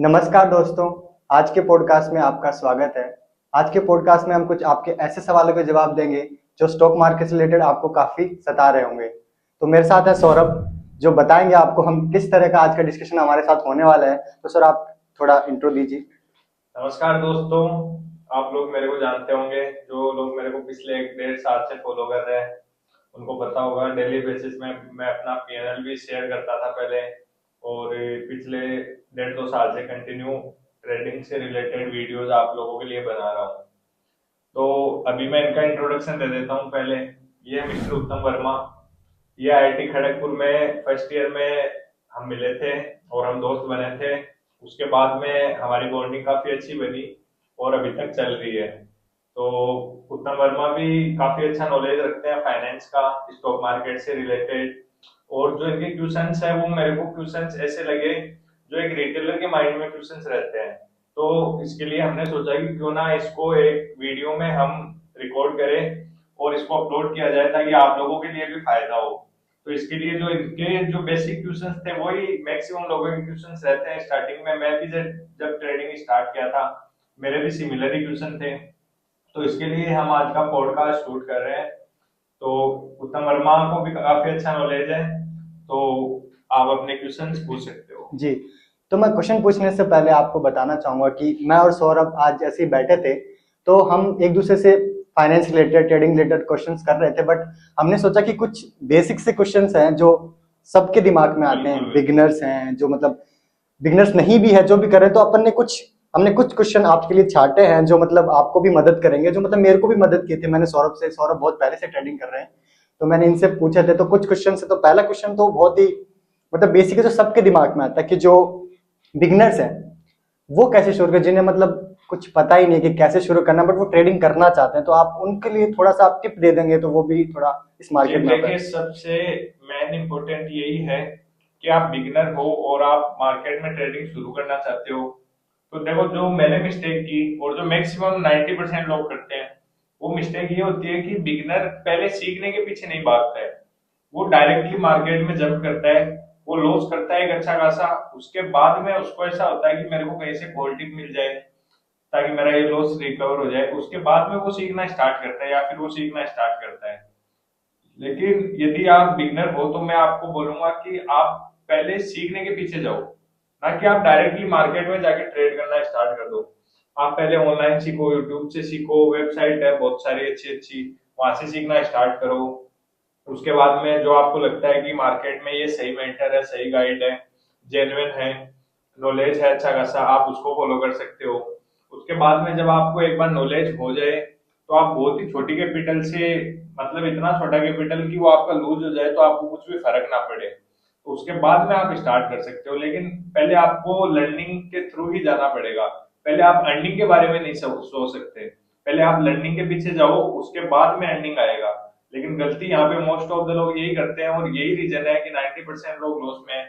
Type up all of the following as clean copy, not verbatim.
नमस्कार दोस्तों। आज के पॉडकास्ट में आपका स्वागत है। आज के पॉडकास्ट में हम कुछ आपके ऐसे सवालों के जवाब देंगे जो स्टॉक मार्केट से रिलेटेड आपको काफी सता रहे होंगे। तो मेरे साथ है सौरभ, जो बताएंगे आपको हम किस तरह का आज का डिस्कशन हमारे साथ होने वाला है। तो सर आप थोड़ा इंट्रो दीजिए। नमस्कार दोस्तों। आप लोग मेरे को जानते होंगे, जो लोग मेरे को पिछले 1 1.5 साल से फॉलो कर रहे हैं उनको पता होगा डेली बेसिस में मैं अपना पीएनएल भी शेयर करता था पहले। और पिछले 1.5 2 साल से कंटिन्यू ट्रेडिंग से रिलेटेड वीडियोस आप लोगों के लिए बना रहा हूँ। तो अभी मैं इनका इंट्रोडक्शन दे देता हूँ पहले। ये मिस्टर उत्तम वर्मा, ये आईआईटी खड़गपुर में फर्स्ट ईयर में हम मिले थे और हम दोस्त बने थे। उसके बाद में हमारी बॉन्डिंग काफी अच्छी बनी और अभी तक चल रही है। तो उत्तम वर्मा भी काफी अच्छा नॉलेज रखते हैं फाइनेंस का, स्टॉक मार्केट से रिलेटेड। और जो इनके क्वेश्चंस है वो मेरे को क्वेश्चंस ऐसे लगे जो एक रिटेलर के माइंड में क्वेश्चंस रहते हैं। तो इसके लिए हमने सोचा कि क्यों ना इसको एक वीडियो में हम रिकॉर्ड करें और इसको अपलोड किया जाए ताकि आप लोगों के लिए भी फायदा हो। तो इसके लिए जो इनके जो बेसिक क्वेश्चंस थे वही मैक्सिमम लोगों के क्वेश्चंस रहते हैं। स्टार्टिंग में मैं भी जब ट्रेडिंग स्टार्ट किया था मेरे भी सिमिलर ही क्वेश्चन थे। तो इसके लिए हम आज का पॉडकास्ट शूट कर रहे हैं। तो उत्तम वर्मा को भी काफी अच्छा नॉलेज है, तो आप अपने क्वेश्चंस पूछ सकते हो। जी, तो मैं क्वेश्चन पूछने से पहले आपको बताना चाहूंगा कि मैं और सौरभ आज ऐसे ही बैठे थे, तो हम एक दूसरे से finance related, trading related questions कर रहे थे। बट हमने सोचा कि कुछ बेसिक से क्वेश्चंस हैं जो सबके दिमाग में आते हैं, बिल्कुल बिल्कुल। बिगिनर्स हैं जो मतलब बिगिनर्स नहीं भी है जो भी कर रहे हैं, तो अपन ने कुछ हमने कुछ क्वेश्चन आपके लिए छाटे हैं जो मतलब आपको भी मदद करेंगे, जो मतलब मेरे को भी मदद किए थे। मैंने सौरभ से, सौरभ बहुत पहले से ट्रेडिंग कर रहे हैं, तो मैंने इनसे पूछे थे। तो कुछ क्वेश्चन से, तो पहला क्वेश्चन तो बहुत ही मतलब बेसिक है, जो सबके दिमाग में आता है कि जो बिगिनर्स हैं वो कैसे शुरू करें, जिन्हें मतलब कुछ पता ही नहीं कि कैसे शुरू करना, बट वो ट्रेडिंग करना चाहते हैं। तो आप उनके लिए थोड़ा सा आप टिप दे देंगे तो वो भी थोड़ा इस जी मार्केट में देखिए, आता सबसे मेन इम्पोर्टेंट यही है कि आप बिगिनर हो और आप मार्केट में ट्रेडिंग शुरू करना चाहते हो। तो देखो, जो मैंने मिस्टेक की और जो मैक्सिमम 90% लोग करते हैं वो मिस्टेक ये होती है कि बिगिनर पहले सीखने के पीछे नहीं भागता है, वो डायरेक्टली मार्केट में जंप करता है। वो लॉस करता है एक अच्छा खासा, उसके बाद में उसको ऐसा होता है कि मेरे को कहीं से कॉल टिप मिल जाए ताकि मेरा ये लॉस रिकवर हो जाए। उसके बाद में वो सीखना स्टार्ट करता है या फिर वो सीखना स्टार्ट करता है। लेकिन यदि आप बिगनर हो तो मैं आपको बोलूंगा कि आप पहले सीखने के पीछे जाओ, ना कि आप डायरेक्टली मार्केट में जाके ट्रेड करना स्टार्ट कर दो। आप पहले ऑनलाइन सीखो, यूट्यूब से सीखो, वेबसाइट है बहुत सारी अच्छी अच्छी, वहां से सीखना स्टार्ट करो। उसके बाद में जो आपको लगता है कि मार्केट में ये सही मेंटर है, सही गाइड है, जेन्युइन है, नॉलेज है अच्छा खासा, आप उसको फॉलो कर सकते हो। उसके बाद में जब आपको एक बार नॉलेज हो जाए तो आप बहुत ही छोटी कैपिटल से, मतलब इतना छोटा कैपिटल कि वो आपका लूज हो जाए तो आपको कुछ भी फर्क ना पड़े, तो उसके बाद में आप स्टार्ट कर सकते हो। लेकिन पहले आपको लर्निंग के थ्रू ही जाना पड़ेगा। पहले आप अर्निंग के बारे में नहीं सोच सकते, पहले आप लर्निंग के पीछे जाओ, उसके बाद में अर्निंग आएगा। लेकिन गलती यहाँ पे मोस्ट ऑफ द लोग यही करते हैं और यही रीजन है कि 90% लोग लॉस में है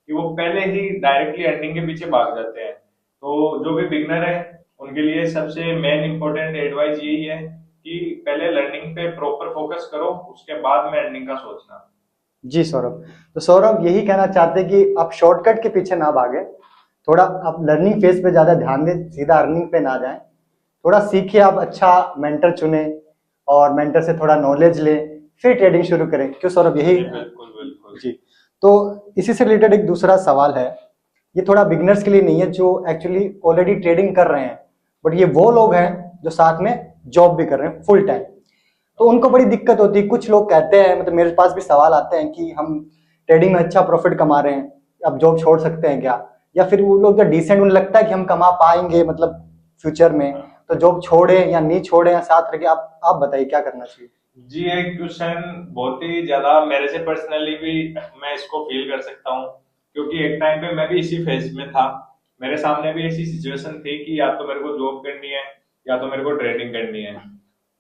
कि वो पहले ही डायरेक्टली अर्निंग के पीछे भाग जाते हैं। तो जो भी बिगनर है उनके लिए सबसे मेन इंपॉर्टेंट एडवाइस यही है कि पहले लर्निंग पे प्रॉपर फोकस करो, उसके बाद में अर्निंग का सोचना। जी सौरभ, तो सौरभ यही कहना चाहते हैं कि आप शॉर्टकट के पीछे ना भागे, थोड़ा आप लर्निंग फेज पे ज्यादा ध्यान दें, सीधा अर्निंग पे ना जाएं। थोड़ा सीखिए, आप अच्छा मेंटर चुने और मेंटर से थोड़ा नॉलेज लें, फिर ट्रेडिंग शुरू करें। क्यों सौरभ, यही? जी बिल्कुल बिल्कुल। जी, तो इसी से रिलेटेड एक दूसरा सवाल है। ये थोड़ा बिगनर्स के लिए नहीं है जो एक्चुअली ऑलरेडी ट्रेडिंग कर रहे हैं, बट ये वो लोग हैं जो साथ में जॉब भी कर रहे हैं फुल टाइम। तो उनको बड़ी दिक्कत होती है। कुछ लोग कहते हैं, मतलब मेरे पास भी सवाल आते हैं कि हम ट्रेडिंग में अच्छा प्रॉफिट कमा रहे हैं, अब जॉब छोड़ सकते हैं क्या? या फिर वो लोग जो डिसेंट, उन्हें लगता है कि हम कमा पाएंगे मतलब फ्यूचर में, तो जॉब छोड़े या नहीं छोड़े या साथ रखे, आप बताइए क्या करना चाहिए। जी, एक क्वेश्चन बहुत ही ज्यादा मेरे से पर्सनली भी मैं इसको फील कर सकता हूँ, क्योंकि एक टाइम पे मैं भी इसी फेज में था। मेरे सामने भी ऐसी सिचुएशन थी कि या तो मेरे को जॉब करनी है या तो मेरे को ट्रेडिंग करनी है।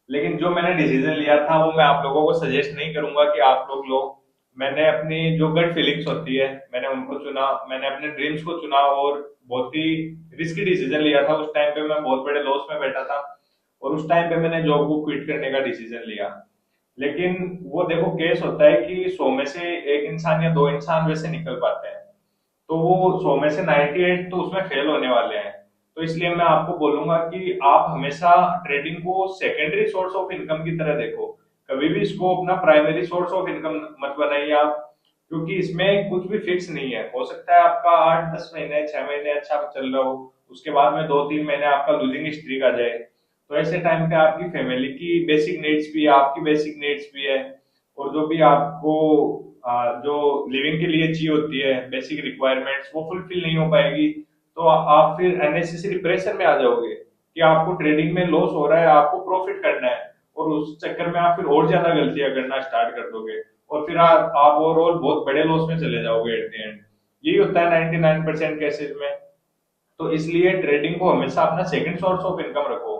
लेकिन जो मैंने डिसीजन लिया था वो मैं आप लोगों को सजेस्ट नहीं करूंगा कि आप लोग लो। मैंने अपनी जो गट फीलिंग्स होती है मैंने उनको चुना, मैंने अपने ड्रीम्स को चुना और बहुत ही रिस्की डिसीजन लिया था। उस टाइम पे मैं बहुत बड़े लॉस में बैठा था और उस टाइम पे मैंने जॉब को क्विट करने का डिसीजन लिया। लेकिन वो देखो केस होता है कि 100 में से एक इंसान या दो इंसान वैसे निकल पाते हैं। तो वो 100 में से 98 तो उसमें फेल होने वाले हैं। तो इसलिए मैं आपको बोलूंगा कि आप हमेशा ट्रेडिंग को सेकेंडरी सोर्स ऑफ इनकम की तरह देखो, कभी भी इसको अपना प्राइमरी सोर्स ऑफ इनकम मत बनाइए आप, क्योंकि इसमें कुछ भी फिक्स नहीं है। हो सकता है आपका 8-10 महीने 6 महीने अच्छा चल रहा हो, उसके बाद में 2-3 महीने आपका लूजिंग स्ट्रीक आ जाए। तो ऐसे टाइम पे आपकी फैमिली की बेसिक नीड्स भी है, आपकी बेसिक नीड्स भी है, और जो भी आपको जो लिविंग के लिए चाहिए होती है बेसिक रिक्वायरमेंट्स, वो फुलफिल नहीं हो पाएगी। तो आप फिर अननेसेसरी प्रेशर में आ जाओगे कि आपको ट्रेडिंग में लॉस हो रहा है, आपको प्रॉफिट करना है, और उस चक्कर में आप फिर और ज्यादा गलतियां करना स्टार्ट कर दोगे, और फिर आप ओवरऑल बहुत बड़े लॉस में चले जाओगे एट द एंड। यही होता है 99% केसेस में। तो इसलिए ट्रेडिंग को हमेशा अपना सेकंड सोर्स ऑफ इनकम रखो।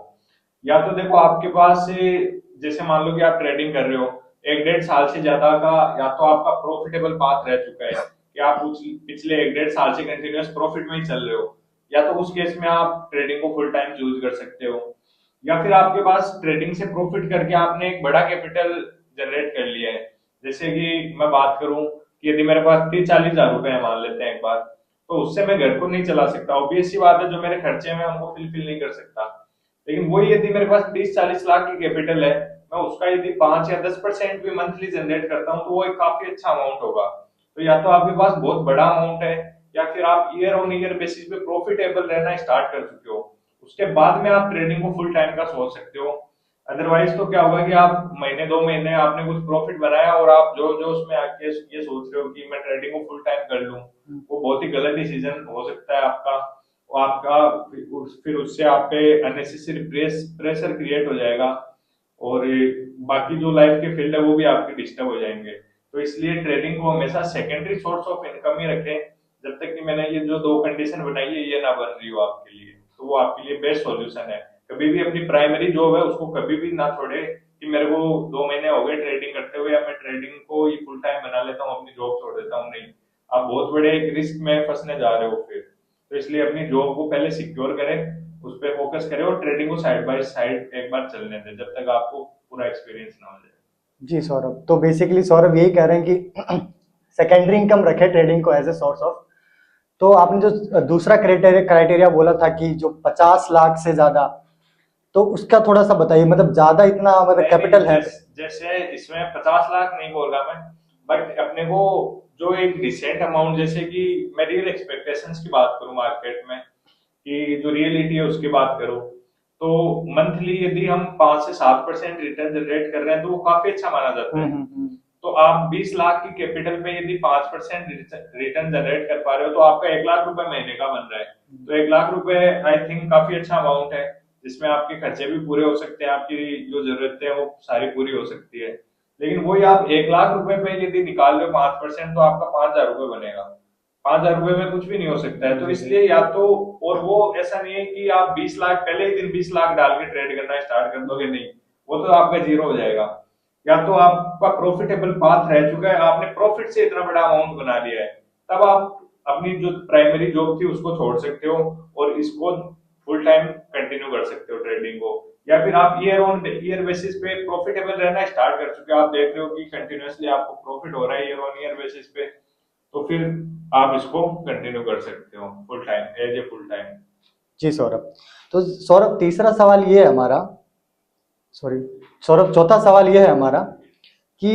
या तो देखो आपके पास जैसे मान लो कि आप ट्रेडिंग कर रहे हो 1-1.5 साल से ज्यादा का, या तो आपका प्रॉफिटेबल पाथ रह चुका है कि आप पिछले 1-1.5 साल से कंटिन्यूअस प्रॉफिट में ही चल रहे हो, या तो उस केस में आप ट्रेडिंग को फुल टाइम यूज कर सकते हो। या फिर आपके पास ट्रेडिंग से प्रॉफिट करके आपने एक बड़ा कैपिटल जनरेट कर लिया है। जैसे कि मैं बात करूं कि यदि मेरे पास 30-40 हजार रुपए है मान लेते हैं एक बार, तो उससे मैं घर को नहीं चला सकता, ऑब्वियस सी बात है, जो मेरे खर्चे हैं मैं उनको फिलफिल नहीं कर सकता। लेकिन वही यदि मेरे पास 30-40 लाख की कैपिटल है, मैं उसका यदि 5 या 10% भी मंथली जनरेट करता हूँ, तो वो एक काफी अच्छा अमाउंट होगा। तो या तो आपके पास बहुत बड़ा अमाउंट है, या फिर आप ईयर ऑन ईयर बेसिस पे प्रॉफिटेबल रहना स्टार्ट कर चुके हो, उसके बाद में आप ट्रेडिंग को फुल टाइम का सोच सकते हो। अदरवाइज तो क्या होगा कि आप महीने 2 महीने आपने कुछ प्रॉफिट बनाया और आप जो जो उसमें आके ये सोच रहे हो कि मैं ट्रेडिंग को फुल टाइम कर लूं, वो बहुत ही गलत डिसीजन हो सकता है आपका। वो आपका फिर उससे आप पे अननेसेसरी प्रेशर क्रिएट हो जाएगा, और बाकी जो लाइफ के फील्ड है वो भी आपके डिस्टर्ब हो जाएंगे। तो इसलिए ट्रेडिंग को हमेशा सेकेंडरी सोर्स ऑफ इनकम ही रखें, जब तक कि मैंने ये जो 2 कंडीशन बनाई है ये ना बन रही हो आपके लिए, तो वो आपके लिए बेस्ट सॉल्यूशन है। कभी भी अपनी प्राइमरी जॉब है उसको कभी भी ना छोड़े कि मेरे को 2 महीने हो गए ट्रेडिंग करते हुए, या मैं ट्रेडिंग को ही फुल टाइम बना लेता हूँ, अपनी जॉब छोड़ देता हूँ, नहीं। आप बहुत बड़े एक रिस्क में फंसने जा रहे हो फिर। तो इसलिए अपनी जॉब को पहले सिक्योर करें, उस पर फोकस करें, और ट्रेडिंग को साइड बाय साइड एक बार चलने दें जब तक आपको पूरा एक्सपीरियंस ना हो जाए। जी सौरभ, तो बेसिकली सौरभ यही कह रहे हैं कि सेकेंडरी इनकम रखे ट्रेडिंग को एज ए सोर्स ऑफ। तो आपने जो दूसरा क्राइटेरिया बोला था कि जो 50 लाख से ज्यादा, तो उसका थोड़ा सा बताइए, मतलब ज्यादा इतना मतलब कैपिटल है? जैसे इसमें 50 लाख नहीं बोल रहा मैं, बट अपने को जो एक डिसेंट अमाउंट, जैसे कि मैं रियल एक्सपेक्टेशंस की बात करूं मार्केट में, कि जो रियलिटी है उसकी बात करूं, तो मंथली यदि हम 5 से 7% रिटर्न जनरेट कर रहे हैं तो वो काफी अच्छा माना जाता है। तो आप 20 लाख की कैपिटल पे यदि 5% रिटर्न जनरेट कर पा रहे हो, तो आपका 1 लाख रुपए महीने का बन रहा है। तो 1 लाख रुपए आई थिंक काफी अच्छा अमाउंट है, जिसमें आपके खर्चे भी पूरे हो सकते हैं, आपकी जो जरूरतें हैं वो सारी पूरी हो सकती है। लेकिन वही आप 1 लाख रुपए पे यदि निकाल रहे हो 5%, तो आपका 5 हजार रुपए बनेगा। 5 हजार रुपए में कुछ भी नहीं हो सकता है। तो इसलिए या तो, और वो ऐसा नहीं है कि आप 20 लाख पहले ही दिन 20 लाख डाल के ट्रेड करना स्टार्ट कर दोगे, नहीं, वो तो आपका जीरो हो जाएगा। या तो आपका प्रॉफिटेबल पाथ रह चुका है, आपने प्रॉफिट से इतना बड़ा अमाउंट बना लिया है, तब आप अपनी जो प्राइमरी जॉब थी उसको छोड़ सकते हो और इसको फुल टाइम कंटिन्यू कर सकते हो ट्रेडिंग को। या फिर आप ईयर ऑन ईयर बेसिस पे प्रॉफिटेबल रहना स्टार्ट कर चुके हो, आप देख रहे हो कि कंटिन्यूअसली आपको प्रॉफिट हो रहा है ईयर ऑन ईयर बेसिस पे, तो फिर आप इसको कंटिन्यू कर सकते हो full time as a full time. जी सौरभ, तो सौरभ तीसरा सवाल ये है हमारा, सॉरी सौरभ चौथा सवाल ये है हमारा कि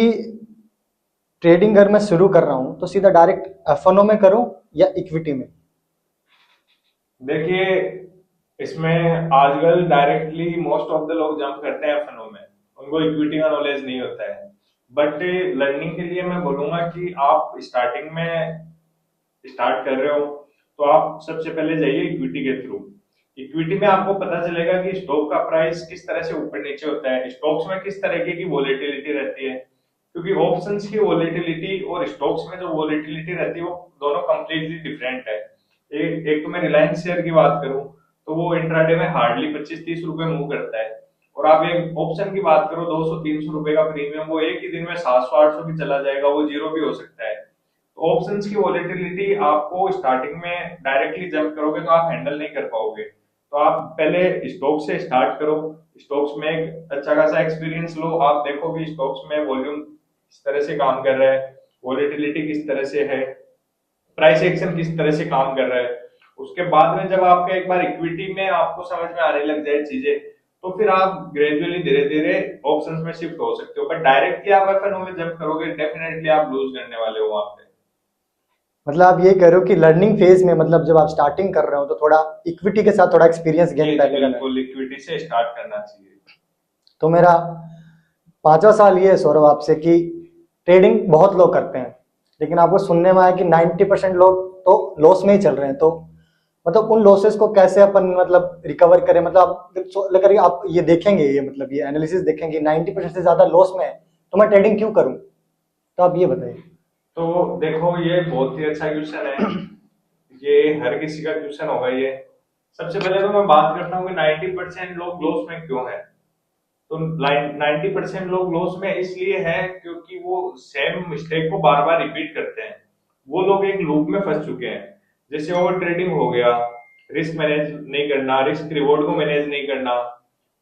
ट्रेडिंग अगर मैं शुरू कर रहा हूं तो सीधा डायरेक्ट एफएनओ में करूं या इक्विटी में? देखिए, इसमें आजकल डायरेक्टली मोस्ट ऑफ द लोग जंप करते हैं एफएनओ में, उनको इक्विटी का नॉलेज नहीं होता है। बट लर्निंग के लिए मैं बोलूंगा कि आप स्टार्टिंग में स्टार्ट कर रहे हो तो आप सबसे पहले जाइए इक्विटी के थ्रू। इक्विटी में आपको पता चलेगा कि स्टॉक का प्राइस किस तरह से ऊपर नीचे होता है, स्टॉक्स में किस तरीके की वोलेटिलिटी रहती है, क्योंकि ऑप्शंस की वोलेटिलिटी और स्टॉक्स में जो वोलेटिलिटी रहती है वो दोनों कंप्लीटली डिफरेंट है। एक तो मैं रिलायंस शेयर की बात करूं तो वो इंट्राडे में हार्डली 25-30 रुपए मूव करता है, और आप एक ऑप्शन की बात करो 200-300 रुपए का प्रीमियम, वो एक ही दिन में 700-800 भी चला जाएगा, वो जीरो भी हो सकता है। तो ऑप्शंस की वोलेटिलिटी आपको स्टार्टिंग में डायरेक्टली जंप करोगे तो आप हैंडल नहीं कर पाओगे। तो आप पहले स्टॉक से स्टार्ट करो, स्टॉक्स में एक अच्छा खासा एक्सपीरियंस लो, आप देखो कि स्टॉक्स में वॉल्यूम किस तरह से काम कर रहा है, वोलेटिलिटी किस तरह से है, प्राइस एक्शन किस तरह से काम कर रहा है। उसके बाद में जब आपका एक बार इक्विटी में आपको समझ में आने लग जाए चीजें, तो फिर आप ग्रेजुअली धीरे धीरे ऑप्शंस में शिफ्ट हो सकते हो। बट डायरेक्टली आप एफएनओ में जंप करोगे, डेफिनेटली आप लूज करने वाले हो वहां पे। मतलब आप ये कह रहे हो कि लर्निंग फेज में, मतलब जब आप स्टार्टिंग कर रहे हो, तो थोड़ा इक्विटी के साथ थोड़ा एक्सपीरियंस जी गेन जी पहले करना है। बिल्कुल, इक्विटी से स्टार्ट करना चाहिए। तो मेरा 5वां सवाल ये है सौरभ आपसे कि ट्रेडिंग बहुत लोग करते हैं, लेकिन आपको सुनने में आया कि 90% लोग तो लॉस में ही चल रहे हैं। तो मतलब उन लॉसेस को कैसे अपन मतलब रिकवर करें? मतलब आप लेकर आप ये देखेंगे, ये मतलब ये एनालिसिस देखेंगे 90% से ज्यादा लॉस में है, तो मैं ट्रेडिंग क्यों करूं? तो आप ये बताइए। तो देखो, ये बहुत ही अच्छा क्वेश्चन है, ये हर किसी का क्वेश्चन होगा ये। सबसे पहले तो मैं बात करता हूँ कि 90% लोग लॉस में क्यों है। तो 90% लोग लॉस में इसलिए है क्योंकि वो सेम मिस्टेक को बार बार रिपीट करते हैं। वो लोग एक लूप में फंस चुके हैं। जैसे ओवर ट्रेडिंग हो गया, रिस्क मैनेज नहीं करना, रिस्क रिवॉर्ड को मैनेज नहीं करना।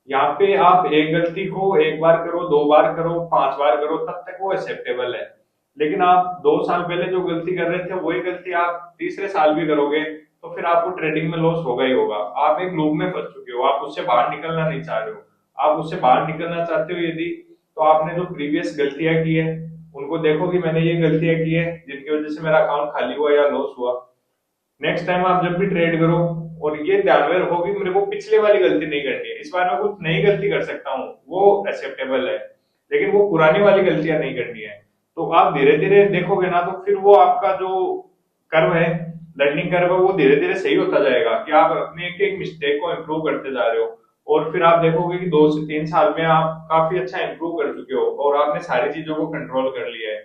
यहाँ पे आप एक गलती को एक बार करो, दो बार करो, 5 बार करो, तब तक वो एक्सेप्टेबल है। लेकिन आप 2 साल पहले जो गलती कर रहे थे वही गलती आप तीसरे साल भी करोगे, तो फिर आपको ट्रेडिंग में लॉस होगा ही होगा। आप एक लूप में फंस चुके हो, आप उससे बाहर निकलना नहीं चाह रहे हो। आप उससे बाहर निकलना चाहते हो यदि, तो आपने जो प्रीवियस गलतियां की है उनको देखो कि मैंने ये गलतियां की है जिनकी वजह से मेरा अकाउंट खाली हुआ या लॉस हुआ। नेक्स्ट टाइम आप जब भी ट्रेड करो, और ये ध्यान में रखो कि मेरे को पिछले वाली गलती नहीं करनी है, इस बार मैं कुछ नई गलती कर सकता हूँ, वो एक्सेप्टेबल है, लेकिन वो पुरानी वाली गलतियां नहीं करनी है। तो आप धीरे धीरे देखोगे ना, तो फिर वो आपका जो कर्व है, लर्निंग कर्व है, वो धीरे धीरे सही होता जाएगा कि आप अपने एक एक मिस्टेक को इम्प्रूव करते जा रहे हो। और फिर आप देखोगे कि 2 से 3 साल में आप काफी अच्छा इम्प्रूव कर चुके हो और आपने सारी चीजों को कंट्रोल कर लिया है।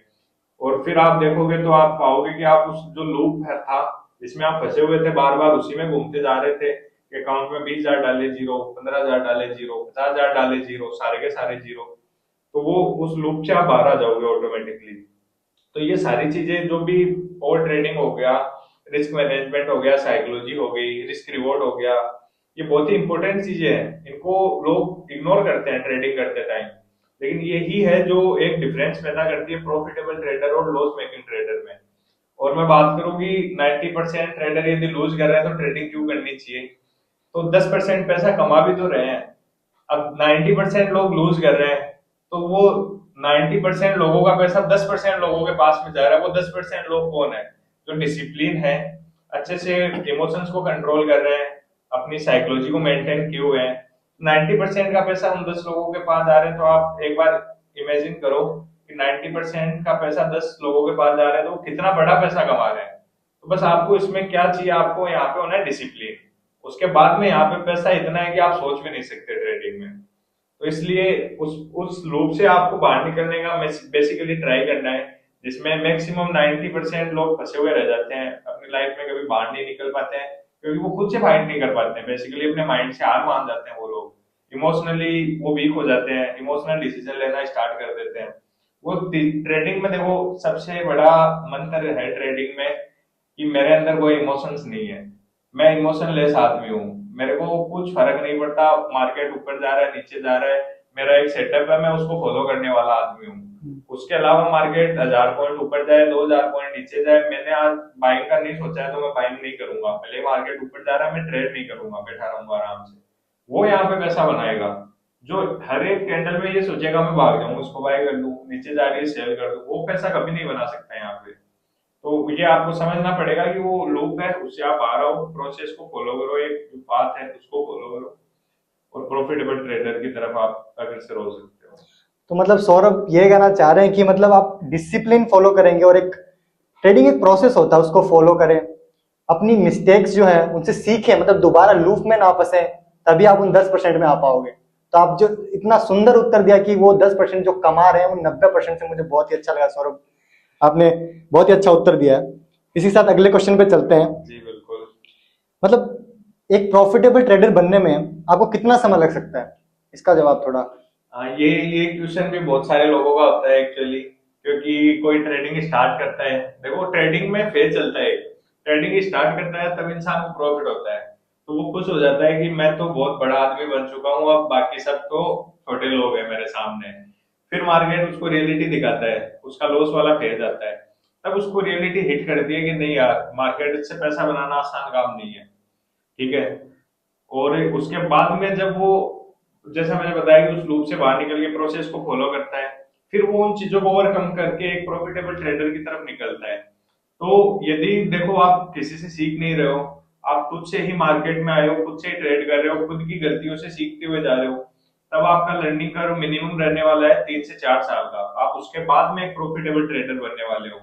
और फिर आप देखोगे तो आप पाओगे कि आप उस जो लूप है था जिसमें आप फंसे हुए थे, बार बार उसी में घूमते जा रहे थे कि अकाउंट में 20,000 डाले जीरो, 15,000 डाले जीरो, 50,000 डाले जीरो, सारे के सारे जीरो। तो वो उस लूप से आप बाहर आ जाओगे ऑटोमेटिकली। तो ये सारी चीजें जो भी, और ट्रेडिंग हो गया, रिस्क मैनेजमेंट हो गया, साइकोलॉजी हो गई, रिस्क रिवॉर्ड हो गया, ये बहुत ही इंपॉर्टेंट चीजें हैं। इनको लोग इग्नोर करते हैं ट्रेडिंग करते टाइम, लेकिन यही है जो एक डिफरेंस पैदा करती है प्रॉफिटेबल ट्रेडर और लॉस मेकिंग ट्रेडर में। और मैं बात करूँ कि 90% ट्रेडर यदि लूज कर रहे हैं तो ट्रेडिंग क्यों करनी चाहिए, तो 10% पैसा कमा भी तो रहे हैं। अब 90% लोग लूज कर रहे हैं, तो वो 90% लोगों का पैसा 10% लोगों के पास में जा रहा है। वो 10% लोग कौन है? जो डिसिप्लिन है, अच्छे से इमोशंस को कंट्रोल कर रहे हैं, अपनी साइकोलॉजी को मेंटेन किए हुए हैं। 90% का पैसा उन 10 लोगों के पास जा रहे हैं, तो आप एक बार इमेजिन करो कि 90% का पैसा 10 लोगों के पास जा रहा है, तो वो कितना बड़ा पैसा कमा रहे हैं। तो बस आपको इसमें क्या चाहिए, आपको यहाँ पे होना है डिसिप्लिन। उसके बाद में यहाँ पे पैसा इतना है कि आप सोच भी नहीं सकते ट्रेडिंग में। तो इसलिए उस लूप से आपको बाहर निकलने का बेसिकली ट्राई करना है, जिसमें मैक्सिमम 90% लोग फंसे हुए रह जाते हैं अपनी लाइफ में, कभी बाहर नहीं निकल पाते हैं क्योंकि वो खुद से फाइट नहीं कर पाते हैं। बेसिकली अपने माइंड से हार मान जाते हैं वो लोग, इमोशनली वो वीक हो जाते हैं, इमोशनल डिसीजन लेना स्टार्ट कर देते हैं। वो ट्रेडिंग में देखो, सबसे बड़ा मंत्र है ट्रेडिंग में कि मेरे अंदर कोई इमोशंस नहीं है, मैं इमोशनलेस आदमी हूँ, मेरे को कुछ फर्क नहीं पड़ता मार्केट ऊपर जा रहा है नीचे जा रहा है, मेरा एक सेटअप है, मैं उसको फॉलो करने वाला आदमी हूँ। उसके अलावा मार्केट 1000 पॉइंट ऊपर जाए, 2000 पॉइंट नीचे जाए, मैंने आज बाइंग का नहीं सोचा है तो मैं बाइंग नहीं करूंगा। पहले मार्केट ऊपर जा रहा है, मैं ट्रेड नहीं करूंगा, बैठा रहूंगा आराम से। वो यहाँ पे पैसा बनाएगा। जो हर एक कैंडल में ये सोचेगा मैं भाग जाऊंगा, उसको बाय कर लूं, नीचे जा रही है सेल कर दूं, वो पैसा कभी नहीं बना सकता यहाँ पे। तो ये आपको समझना पड़ेगा कि वो लूप है, उससे आप आ रहो, प्रोसेस को फॉलो करो, एक जो पाथ है उसको फॉलो करो, और प्रॉफिटेबल ट्रेडर की तरफ आप अग्रसर हो सकते हो। तो मतलब सौरभ ये कहना चाह रहे हैं कि मतलब आप डिसिप्लिन फॉलो करेंगे, और एक ट्रेडिंग एक प्रोसेस होता है उसको फॉलो करें, अपनी मिस्टेक्स जो है उनसे सीखें, मतलब दोबारा लूप में ना फंसे, तभी आप उन 10% में आ पाओगे। तो आप जो इतना सुंदर उत्तर दिया कि वो 10% जो कमा रहे हैं उन 90% से, मुझे बहुत ही अच्छा लगा सौरभ, आपने बहुत ही अच्छा उत्तर दिया है। इसी के साथ अगले क्वेश्चन पे चलते हैं। जी बिल्कुल। मतलब एक प्रॉफिटेबल ट्रेडर बनने में आपको कितना समय लग सकता है? इसका जवाब थोड़ा। हाँ, ये क्वेश्चन भी बहुत सारे लोगों का होता है एक्चुअली, क्योंकि कोई ट्रेडिंग स्टार्ट करता है, देखो ट्रेडिंग में फेज चलता है, ट्रेडिंग स्टार्ट करता है तब इंसान को प्रॉफिट होता है, तो वो खुश हो जाता है कि मैं तो बहुत बड़ा आदमी बन चुका हूँ, अब बाकी सब तो छोटे लोग हैं मेरे सामने। फिर मार्केट उसको रियलिटी दिखाता है, उसका लॉस वाला फेज आता है। तब उसको रियलिटी हिट करती है कि नहीं यार, मार्केट से पैसा बनाना आसान काम नहीं है। ठीक है। और उसके बाद में जब वो, जैसा मैंने बताया कि उस लूप से बाहर निकल के प्रोसेस को फॉलो करता है, फिर वो उन चीजों को ओवरकम करके एक प्रॉफिटेबल ट्रेडर की तरफ निकलता है। तो यदि देखो आप किसी से सीख नहीं रहे हो, आप खुद से ही मार्केट में आए हो, खुद से ही ट्रेड कर रहे हो, खुद की गलतियों से सीखते हुए जा रहे हो, तब आपका लर्निंग कर्व मिनिमम रहने वाला है 3 से 4 साल का। आप उसके बाद में एक प्रॉफिटेबल ट्रेडर बनने वाले हो।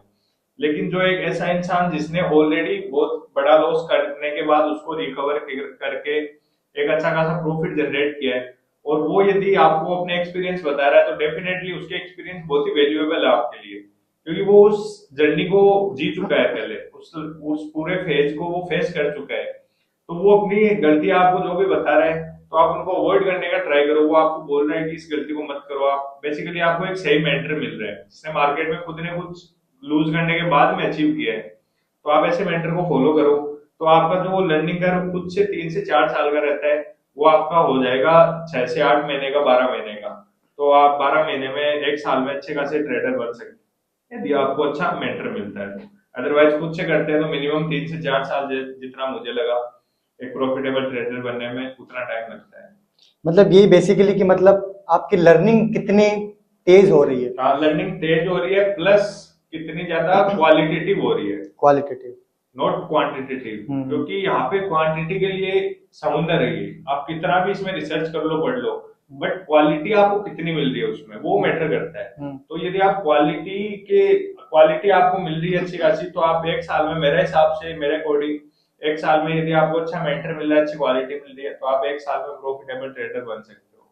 लेकिन जो एक ऐसा इंसान जिसने ऑलरेडी बहुत बड़ा लॉस करने के बाद उसको रिकवर करके एक अच्छा खासा प्रॉफिट जनरेट किया है, और वो यदि आपको अपने एक्सपीरियंस बता रहा है, तो डेफिनेटली उसके एक्सपीरियंस बहुत ही वैल्यूएबल है आपके लिए, क्योंकि वो उस जर्नी को जी चुका है पहले, उस पूरे फेज को वो फेस कर चुका है। तो वो अपनी गलती आपको जो भी बता रहा है, तो आप उनको अवॉइड करने का ट्राई करो। वो आपको बोल रहा है कि इस गलती को मत करो, आप बेसिकली आपको एक सही मेंटर मिल रहा है जिसने मार्केट में खुद ने कुछ लूज करने के बाद में अचीव किया है। तो आप ऐसे मेंटर को फॉलो करो, तो आपका जो वो लर्निंग कर्व खुद से 3 से 4 साल का रहता है, वो आपका हो जाएगा 6 से 8 महीने का, 12 महीने का। तो आप 12 महीने में, 1 साल में अच्छे खासे ट्रेडर बन सकते हैं यदि आपको अच्छा मेंटर मिलता है तो। अदरवाइज खुद से करते हैं तो मिनिमम 3 से 4 साल, जितना मुझे लगा एक प्रॉफिटेबल ट्रेडर बनने में उतना टाइम लगता है। मतलब यही बेसिकली कि मतलब आपकी लर्निंग कितनी तेज हो रही है। हाँ, लर्निंग तेज हो रही है, प्लस कितनी ज्यादा क्वालिटेटिव हो रही है, क्वालिटेटिव, नॉट क्वांटिटेटिव। क्योंकि यहाँ पे क्वांटिटी के लिए समुंदर है ये, आप कितना भी इसमें रिसर्च कर लो, पढ़ लो, बट क्वालिटी आपको कितनी मिल रही है उसमें, वो मैटर करता है। तो यदि आप क्वालिटी आपको मिल रही है अच्छी खासी, तो आप 1 साल में, मेरे हिसाब से, मेरे अकॉर्डिंग, 1 साल में यदि आपको अच्छा मेंटर मिल रहा है, अच्छी क्वालिटी मिल रही है, तो आप 1 साल में प्रॉफिटेबल ट्रेडर बन सकते हो।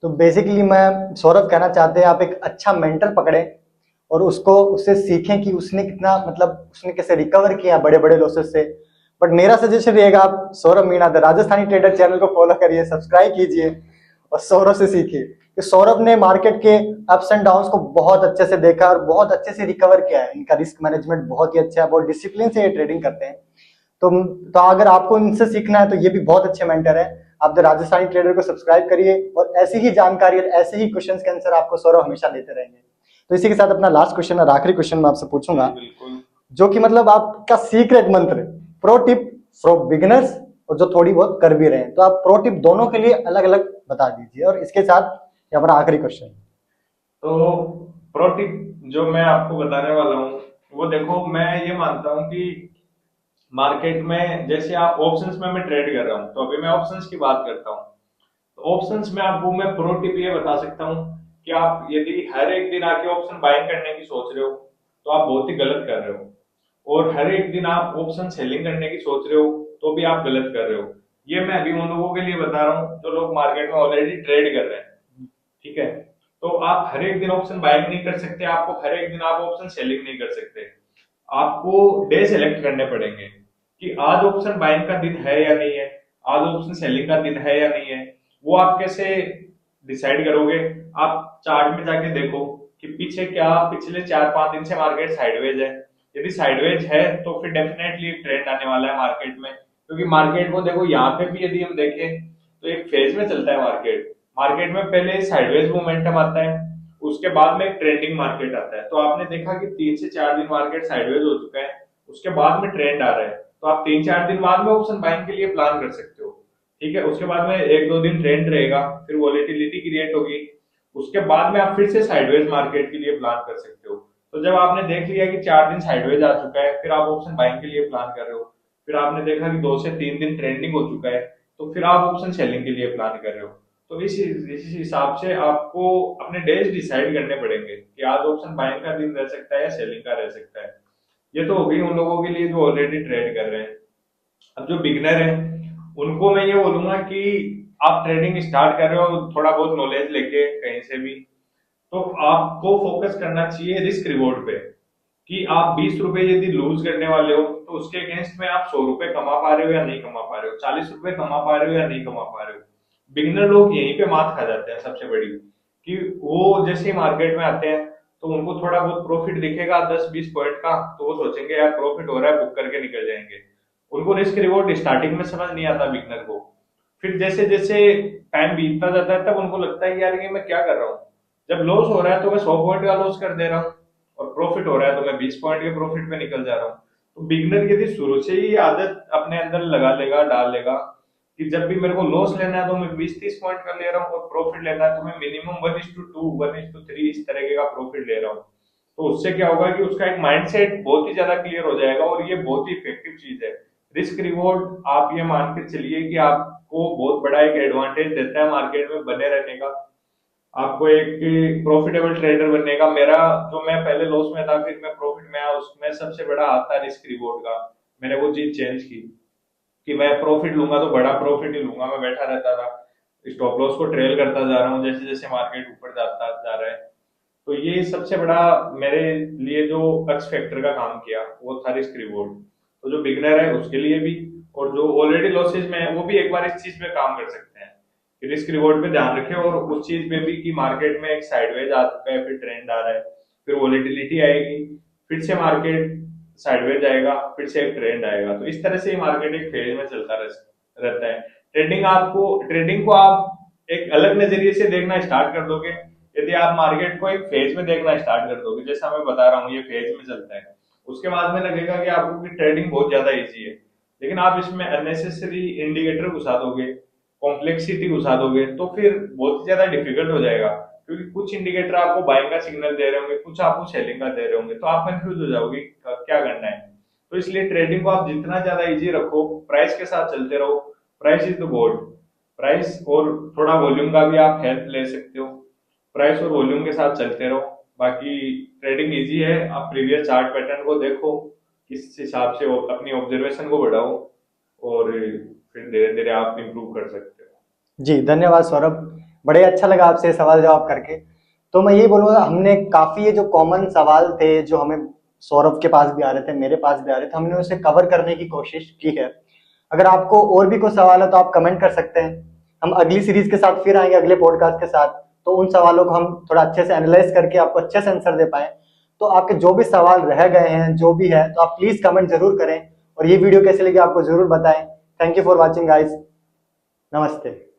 तो बेसिकली मैं सौरभ कहना चाहते हैं आप एक अच्छा मेंटर पकड़े और उससे सीखें कि उसने कितना, मतलब उसने कैसे रिकवर किया बड़े बड़े लॉसेस से। बट मेरा सजेशन रहेगा आप Saurabh Meena the Rajasthani trader channel को फॉलो करिए, सब्सक्राइब कीजिए और सौरभ से सीखिए कि सौरभ ने मार्केट के अप्स एंड डाउन्स को बहुत अच्छे से देखा और बहुत अच्छे से रिकवर किया है। इनका रिस्क मैनेजमेंट बहुत ही अच्छा है, बहुत डिसिप्लिन से ये ट्रेडिंग करते हैं। तो अगर आपको इनसे सीखना है तो ये भी बहुत अच्छे मेंटर है। आप द राजस्थानी ट्रेडर को सब्सक्राइब करिए और ऐसी ही जानकारी और ऐसे ही क्वेश्चंस के आंसर आपको सौरभ हमेशा देते रहेंगे। तो इसी के साथ अपना लास्ट क्वेश्चन और आखिरी क्वेश्चन मैं आपसे पूछूंगा, जो कि मतलब आपका सीक्रेट मंत्र, प्रो टिप फॉर बिगिनर्स और जो थोड़ी बहुत कर भी रहे हैं। तो आप प्रो टिप दोनों के लिए अलग अलग बता दीजिए और इसके साथ ये हमारा आखिरी क्वेश्चन। तो प्रो टिप जो मैं आपको बताने वाला हूँ, वो देखो, मैं ये मानता हूँ कि मार्केट में, जैसे आप ऑप्शंस में मैं ट्रेड कर रहा हूँ, तो अभी मैं ऑप्शंस की बात करता हूँ। तो ऑप्शंस में आपको मैं प्रो टिप ये बता सकता हूँ कि आप यदि हर एक दिन आके ऑप्शन बाइंग करने की सोच रहे हो, तो आप बहुत ही गलत कर रहे हो। और हर एक दिन आप ऑप्शन सेलिंग करने की सोच रहे हो, तो भी आप गलत कर रहे हो। ये मैं अभी उन लोगों के लिए बता रहा हूँ जो लोग मार्केट में ऑलरेडी ट्रेड कर रहे हैं। ठीक है। तो आप हर एक दिन ऑप्शन बाइंग नहीं कर सकते, आपको हर एक दिन आप ऑप्शन सेलिंग नहीं कर सकते। आपको डे सेलेक्ट करने पड़ेंगे कि आज ऑप्शन बाइंग का दिन है या नहीं है, आज ऑप्शन सेलिंग का दिन है या नहीं है। वो आप कैसे डिसाइड करोगे? आप चार्ट में जाके देखो कि पीछे क्या पिछले 4-5 दिन से मार्केट साइडवेज है। यदि साइडवेज है तो फिर डेफिनेटली एक ट्रेंड आने वाला है मार्केट में, क्योंकि मार्केट को देखो, यहाँ पे भी यदि हम देखें तो एक फेज में चलता है मार्केट। मार्केट में पहले साइडवेज मोमेंटम आता है, उसके बाद में एक ट्रेंडिंग मार्केट आता है। तो आपने देखा कि 3 से 4 दिन मार्केट साइडवेज हो चुका है, उसके बाद में ट्रेंड आ रहा है, तो आप 3-4 दिन बाद में ऑप्शन बाइंग के लिए प्लान कर सकते हो। ठीक है। उसके बाद में 1-2 दिन ट्रेंड रहेगा, फिर वॉलेटिलिटी क्रिएट होगी, उसके बाद में आप फिर से साइडवेज मार्केट के लिए प्लान कर सकते हो। तो जब आपने देख लिया कि 4 दिन साइडवेज आ चुका है, फिर आप ऑप्शन बाइंग के लिए प्लान कर रहे हो, फिर आपने देखा कि 2 से 3 दिन ट्रेंडिंग हो चुका है, तो फिर आप ऑप्शन सेलिंग के लिए प्लान कर रहे हो। तो इस हिसाब से आपको अपने डेज डिसाइड करने पड़ेंगे कि आज ऑप्शन बाइंग का दिन रह सकता है या सेलिंग का रह सकता है। ये तो हो गई उन लोगों के लिए जो ऑलरेडी ट्रेड कर रहे हैं। अब जो बिगनर है, उनको मैं ये बोलूंगा कि आप ट्रेडिंग स्टार्ट कर रहे हो थोड़ा बहुत नॉलेज लेके कहीं से भी, तो आपको फोकस करना चाहिए रिस्क रिवॉर्ड पे, कि आप 20 रुपए यदि लूज करने वाले हो, तो उसके अगेंस्ट में आप 100 रुपए कमा पा रहे हो या नहीं कमा पा रहे हो, 40 रुपए कमा पा रहे हो या नहीं कमा पा रहे हो। बिगिनर लोग यहीं पे मात खा जाते हैं सबसे बड़ी, कि वो जैसे ही मार्केट में आते हैं तो उनको थोड़ा बहुत प्रॉफिट दिखेगा 10-20 पॉइंट का, तो वो सोचेंगे यार प्रॉफिट हो रहा है, बुक करके निकल जाएंगे। उनको रिस्क रिवॉर्ड स्टार्टिंग में समझ नहीं आता बिगनर को। फिर जैसे जैसे टाइम बीतता जाता है, तब उनको लगता है यार ये मैं क्या कर रहा हूँ। जब लॉस हो रहा है तो मैं 100 पॉइंट का लॉस कर दे रहा हूँ, और प्रॉफिट हो रहा है तो मैं 20 पॉइंट के प्रॉफिट पे निकल जा रहा हूँ। तो बिगनर यदि शुरू से ही ये आदत अपने अंदर लगा लेगा, डाल लेगा कि जब भी मेरे को लॉस लेना है तो मैं 20-30 पॉइंट का ले रहा हूँ और प्रॉफिट लेना है तो मैं मिनिमम 1:2 1:3 इस तरीके का प्रॉफिट ले रहा हूँ, तो उससे क्या होगा कि उसका एक माइंडसेट बहुत ही ज्यादा क्लियर हो जाएगा और ये बहुत ही इफेक्टिव चीज है। रिस्क रिवॉर्ड आप ये मान के चलिए कि आपको बहुत बड़ा एक एडवांटेज देता है मार्केट में बने रहने का, आपको एक प्रॉफिटेबल ट्रेडर बनने का। मेरा जो मैं पहले लॉस में था फिर मैं प्रॉफिट में आया, उसमें सबसे बड़ा हाथ था रिस्क रिवॉर्ड का। मैंने वो चीज चेंज की कि मैं प्रॉफिट लूंगा तो बड़ा प्रॉफिट ही लूंगा, मैं बैठा रहता था, स्टॉप लॉस को ट्रेल करता जा रहा हूँ जैसे जैसे मार्केट ऊपर जाता जा रहा है। तो ये सबसे बड़ा मेरे लिए जो एक्स फैक्टर का काम किया वो था रिस्क रिवॉर्ड। तो जो बिगनर है उसके लिए भी और जो ऑलरेडी लॉसेज में है वो भी एक बार इस चीज पे काम कर सकते हैं कि रिस्क रिवॉर्ड पे ध्यान रखें और उस चीज पे भी कि मार्केट में एक साइडवेज आ चुका है, फिर ट्रेंड आ रहा है, फिर वॉलेटिलिटी आएगी, फिर से मार्केट साइडवेज आएगा, फिर से एक ट्रेंड आएगा। तो इस तरह से मार्केट एक फेज में चलता रहता है। ट्रेडिंग को आप एक अलग नजरिए से देखना स्टार्ट कर दोगे यदि आप मार्केट को एक फेज में देखना स्टार्ट कर दोगे, जैसा मैं बता रहा हूँ ये फेज में चलता है, उसके बाद में लगेगा कि आपको कि ट्रेडिंग बहुत ज्यादा इजी है। लेकिन आप इसमें अननेसेसरी इंडिकेटर घुसा दोगे, कॉम्प्लेक्सिटी घुसा दोगे तो फिर बहुत ज्यादा डिफिकल्ट हो जाएगा, क्योंकि कुछ इंडिकेटर आपको बाइंग का सिग्नल दे रहे होंगे, कुछ आपको सेलिंग का दे रहे होंगे, तो आप कंफ्यूज हो जाओगे क्या करना है। तो इसलिए ट्रेडिंग को आप जितना ज्यादा इजी रखो, प्राइस के साथ चलते रहो, price is the God. Price और थोड़ा वॉल्यूम का भी आप हेल्प ले सकते हो, प्राइस और वॉल्यूम के साथ चलते रहो। बाकी ट्रेडिंग इजी है, आप प्रीवियस चार्ट पैटर्न को देखो, किस हिसाब से अपनी ऑब्जर्वेशन को बढ़ाओ और फिर धीरे धीरे आप इंप्रूव कर सकते हो। जी धन्यवाद सौरभ, बड़े अच्छा लगा आपसे सवाल जवाब करके। तो मैं ये बोलूँगा, हमने काफी ये जो कॉमन सवाल थे जो हमें सौरभ के पास भी आ रहे थे, मेरे पास भी आ रहे थे, हमने उसे कवर करने की कोशिश की है। अगर आपको और भी कोई सवाल है तो आप कमेंट कर सकते हैं, हम अगली सीरीज के साथ फिर आएंगे अगले पॉडकास्ट के साथ, तो उन सवालों को हम थोड़ा अच्छे से एनालाइज करके आपको अच्छे से आंसर दे पाए। तो आपके जो भी सवाल रह गए हैं जो भी है, तो आप प्लीज कमेंट जरूर करें और ये वीडियो कैसे लगी आपको जरूर बताएं। Thank you for watching guys, नमस्ते।